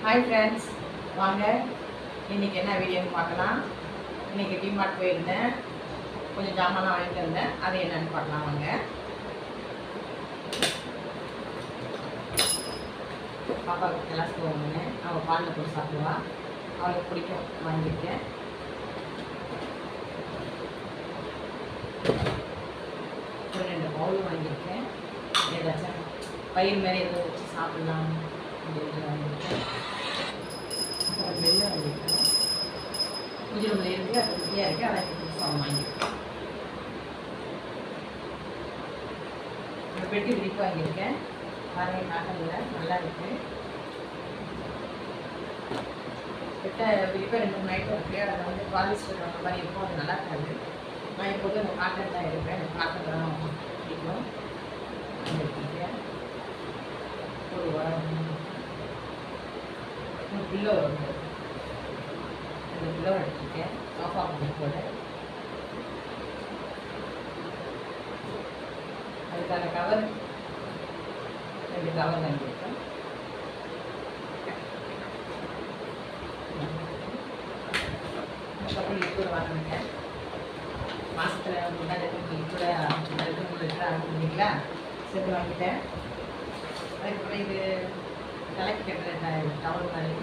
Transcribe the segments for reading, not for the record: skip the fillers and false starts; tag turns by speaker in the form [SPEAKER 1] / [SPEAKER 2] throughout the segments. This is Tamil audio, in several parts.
[SPEAKER 1] ஹாய் ஃப்ரெண்ட்ஸ், வாங்க இன்றைக்கி என்ன வீடியோன்னு பார்க்கலாம். இன்றைக்கி டிமார்ட் போயிருந்தேன், கொஞ்சம் ஜாமான்லாம் வாங்கிட்டு வந்தேன். அது என்னென்னு பார்க்கலாம் வாங்க. பாப்பாவுக்கு கிளாஸ்க்கு வாங்கினேன், அவள் பாலில் போட்டு சாப்பிடுவா, அவளுக்கு பிடிக்கும், வாங்கியிருக்கேன். ஒரு 2 பவுல் வாங்கியிருக்கேன். ஏதாச்சும் பயிர் மாதிரி எதுவும் வச்சு சாப்பிட்லாம் அப்படின்ட்டு வாங்கியிருக்கேன். அப்புறம் வெள்ளை வாங்கியிருக்கேன். பூஜை ரூமில் இருக்குது, அது குட்டியாக இருக்குது, அதை புதுசாக வாங்கியிருக்கேன். ஒரு பெட்டி விரிப்பு வாங்கியிருக்கேன். பாருங்க, காட்டனில் நல்லா இருக்குது. பெட்டை விரிப்பை 2 3 நைட்டும் இருக்குது. அதை வந்து பாலிஸ்டர் அந்த மாதிரி இருக்கும், அது நல்லா இருக்காது. நான் இப்போது இந்த காட்டன் தான் எடுப்பேன். எனக்கு காட்டன் தான் பிடிக்கும். எடுத்துருக்கேன். ஒரு பில்லோ இருக்குது, 2 பில்லோ எடுத்துருக்கேன். சோஃபா கூட அதுக்கான கவர் 2 கவர் வாங்கியிருக்கேன். அதுக்கப்புறம் லிக்விட் வாங்கினேன். மாதத்தில் முன்னாடி லிக்விட 2 லிட்டர் ஆகிங்களா சேர்த்து வாங்கிட்டேன். அதுக்கப்புறம் இது தலைக்கு கட்டுற டவல் மாதிரி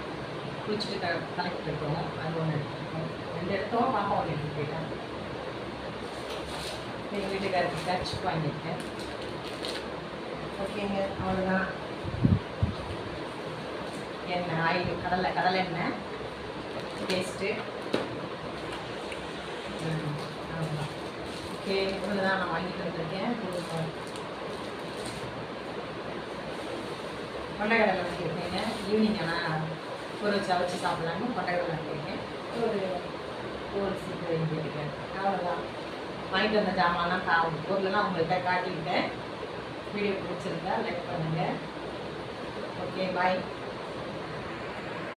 [SPEAKER 1] குளிச்சுட்டு தலைக்கு கட்டுவோம், அது ஒன்று எடுத்துருக்கோம். 2 எடுத்தோம், பாப்பா 1 எடுத்துட்டு போயிட்டான். எங்கள் வீட்டுக்காரருக்கு கர்ச்சிப் வாங்கியிருக்கேன். ஓகேங்க, அவ்வளோதான். எண்ணெய், ஆயில், கடலை எண்ணெய், பேஸ்ட்டு, அவ்வளோதான். ஓகே, இவ்வளோ தான் நான் வாங்கிட்டு வந்திருக்கேன். கொண்டைக்கடலை வாங்கியிருக்கேங்க. ஈவினிங் ஆனால் ஊற வச்சு அவிச்சு சாப்பிட்லான்னு கொண்டைக்கடலை வாங்கியிருக்கேன். ஒரு சீட்டு வாங்கியிருக்கேன். அவ்வளோதான். வாங்கிட்டு வந்த ஜாமான்லாம் பொருளெல்லாம் உங்கள்கிட்ட காட்டிக்கிட்டேன். வீடியோ பிடிச்சிருந்தா லைக் பண்ணுங்கள். ஓகே, பாய்.